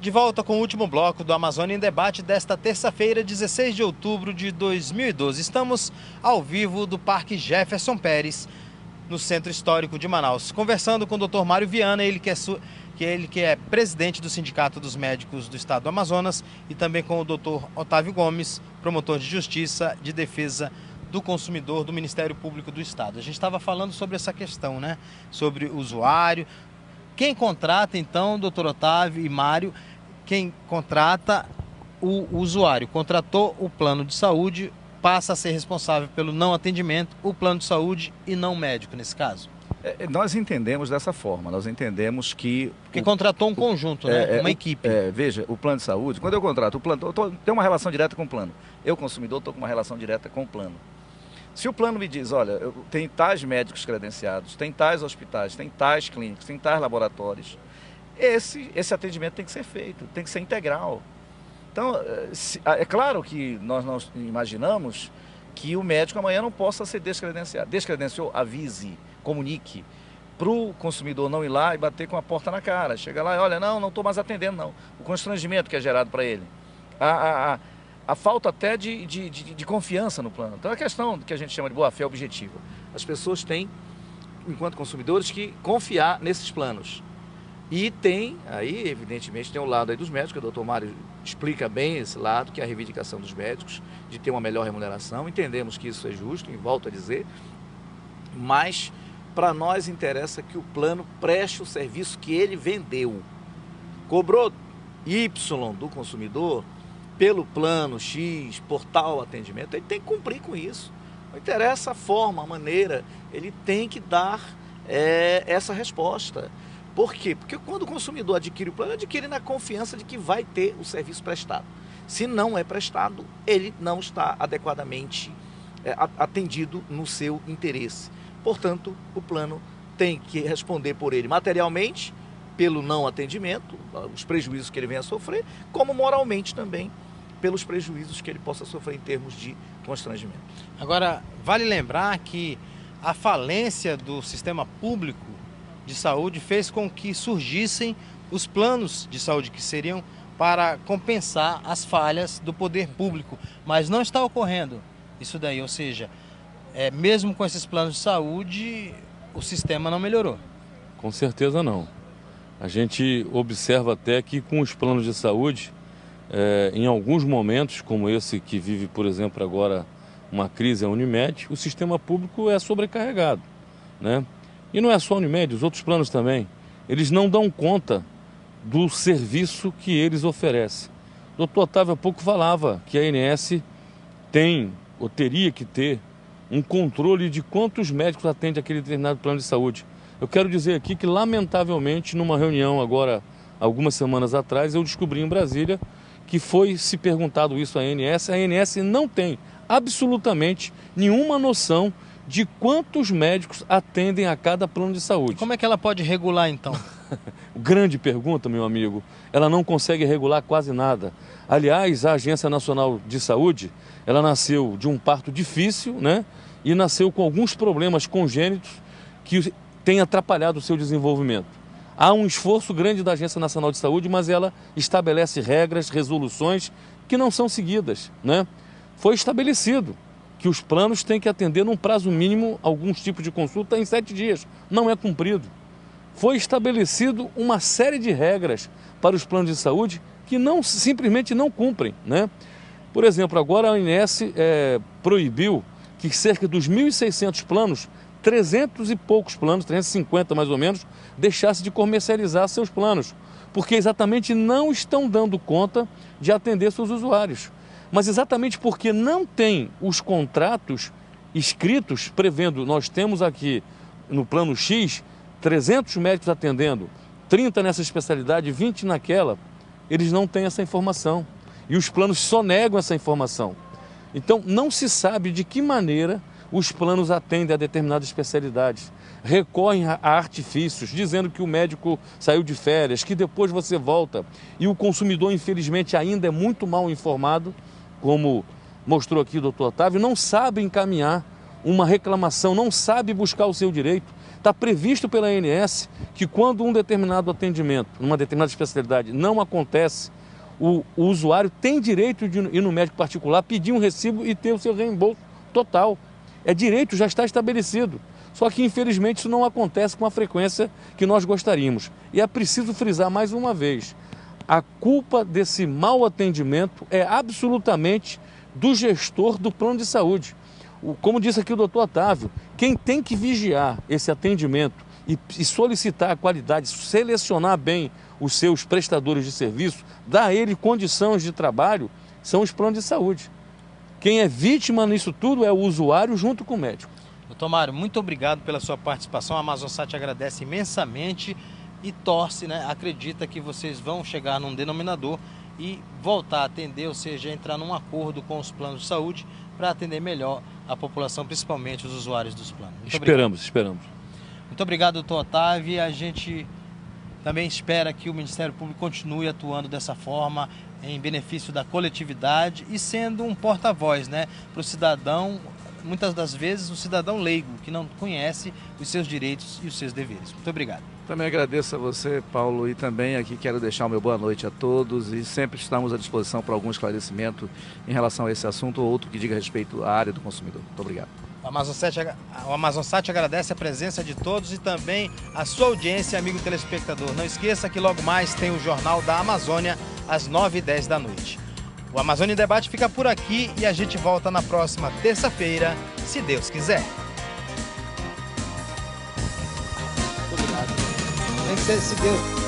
De volta com o último bloco do Amazônia em Debate desta terça-feira, 16 de outubro de 2012. Estamos ao vivo do Parque Jefferson Pérez, no Centro Histórico de Manaus, conversando com o Dr. Mário Viana, ele que é presidente do Sindicato dos Médicos do Estado do Amazonas, e também com o Dr. Otávio Gomes, promotor de Justiça de Defesa do Consumidor do Ministério Público do Estado. A gente estava falando sobre essa questão, né? Sobre o usuário. Quem contrata, então, doutor Otávio e Mário, quem contrata o usuário, contratou o plano de saúde, passa a ser responsável pelo não atendimento, o plano de saúde e não o médico, nesse caso? Nós entendemos dessa forma, nós entendemos que... Porque contratou um conjunto, né? Uma equipe. Veja, o plano de saúde, quando eu contrato o plano, eu tenho uma relação direta com o plano. Eu, consumidor, estou com uma relação direta com o plano. Se o plano me diz, olha, tem tais médicos credenciados, tem tais hospitais, tem tais clínicas, tem tais laboratórios, esse atendimento tem que ser feito, tem que ser integral. Então, é claro que nós não imaginamos que o médico amanhã não possa ser descredenciado. Descredenciou, avise, comunique, para o consumidor não ir lá e bater com a porta na cara. Chega lá e olha, não estou mais atendendo, não. O constrangimento que é gerado para ele. A falta até de confiança no plano. Então é a questão que a gente chama de boa-fé objetiva. As pessoas têm, enquanto consumidores, que confiar nesses planos. E tem, aí evidentemente, tem o lado aí dos médicos, o doutor Mário explica bem esse lado, que é a reivindicação dos médicos, de ter uma melhor remuneração. Entendemos que isso é justo, e volto a dizer, mas para nós interessa que o plano preste o serviço que ele vendeu. Cobrou Y do consumidor pelo plano X, por tal atendimento, ele tem que cumprir com isso. Não interessa a forma, a maneira, ele tem que dar essa resposta. Por quê? Porque quando o consumidor adquire o plano, adquire na confiança de que vai ter o serviço prestado. Se não é prestado, ele não está adequadamente atendido no seu interesse. Portanto, o plano tem que responder por ele materialmente, pelo não atendimento, os prejuízos que ele venha a sofrer, como moralmente também, pelos prejuízos que ele possa sofrer em termos de constrangimento. Agora, vale lembrar que a falência do sistema público de saúde fez com que surgissem os planos de saúde que seriam para compensar as falhas do poder público, mas não está ocorrendo isso daí, ou seja, mesmo com esses planos de saúde, o sistema não melhorou. Com certeza não. A gente observa até que com os planos de saúde, em alguns momentos, como esse que vive, por exemplo, agora uma crise, a Unimed, o sistema público é sobrecarregado, né? E não é só a Unimed, os outros planos também. Eles não dão conta do serviço que eles oferecem. O doutor Otávio há pouco falava que a ANS tem, ou teria que ter, um controle de quantos médicos atende aquele determinado plano de saúde. Eu quero dizer aqui que, lamentavelmente, numa reunião agora, algumas semanas atrás, eu descobri em Brasília que foi se perguntado isso à ANS. A ANS não tem absolutamente nenhuma noção de quantos médicos atendem a cada plano de saúde. E como é que ela pode regular, então? Grande pergunta, meu amigo. Ela não consegue regular quase nada. Aliás, a Agência Nacional de Saúde, ela nasceu de um parto difícil, né? E nasceu com alguns problemas congênitos que têm atrapalhado o seu desenvolvimento. Há um esforço grande da Agência Nacional de Saúde, mas ela estabelece regras, resoluções que não são seguidas, né? Foi estabelecido que os planos têm que atender num prazo mínimo alguns tipos de consulta em 7 dias. Não é cumprido. Foi estabelecido uma série de regras para os planos de saúde que simplesmente não cumprem, né? Por exemplo, agora a ANS proibiu que cerca dos 1.600 planos, 300 e poucos planos, 350 mais ou menos, deixasse de comercializar seus planos, porque exatamente não estão dando conta de atender seus usuários. Mas exatamente porque não tem os contratos escritos prevendo, nós temos aqui no plano X, 300 médicos atendendo, 30 nessa especialidade, 20 naquela, eles não têm essa informação. E os planos só negam essa informação. Então, não se sabe de que maneira os planos atendem a determinadas especialidades. Recorrem a artifícios, dizendo que o médico saiu de férias, que depois você volta. E o consumidor, infelizmente, ainda é muito mal informado, como mostrou aqui o doutor Otávio, não sabe encaminhar uma reclamação, não sabe buscar o seu direito. Está previsto pela ANS que quando um determinado atendimento, numa determinada especialidade, não acontece, o usuário tem direito de ir no médico particular, pedir um recibo e ter o seu reembolso total. É direito, já está estabelecido. Só que, infelizmente, isso não acontece com a frequência que nós gostaríamos. E é preciso frisar mais uma vez, a culpa desse mau atendimento é absolutamente do gestor do plano de saúde. Como disse aqui o doutor Otávio, quem tem que vigiar esse atendimento e solicitar a qualidade, selecionar bem os seus prestadores de serviço, dar a ele condições de trabalho, são os planos de saúde. Quem é vítima nisso tudo é o usuário junto com o médico. Doutor Mário, muito obrigado pela sua participação. A Amazonsat agradece imensamente e torce, né? Acredita que vocês vão chegar num denominador e voltar a atender, ou seja, entrar num acordo com os planos de saúde para atender melhor a população, principalmente os usuários dos planos. Esperamos. Muito obrigado, doutor Otávio. A gente também espera que o Ministério Público continue atuando dessa forma, em benefício da coletividade e sendo um porta-voz, né, para o cidadão, muitas das vezes o cidadão leigo, que não conhece os seus direitos e os seus deveres. Muito obrigado. Também agradeço a você, Paulo, e também aqui quero deixar o meu boa noite a todos e sempre estamos à disposição para algum esclarecimento em relação a esse assunto ou outro que diga respeito à área do consumidor. Muito obrigado. O Amazonsat agradece a presença de todos e também a sua audiência, amigo telespectador. Não esqueça que logo mais tem o Jornal da Amazônia às 9h10 da noite. O Amazônia em Debate fica por aqui e a gente volta na próxima terça-feira, se Deus quiser. Obrigado. Tem que ser, se Deus...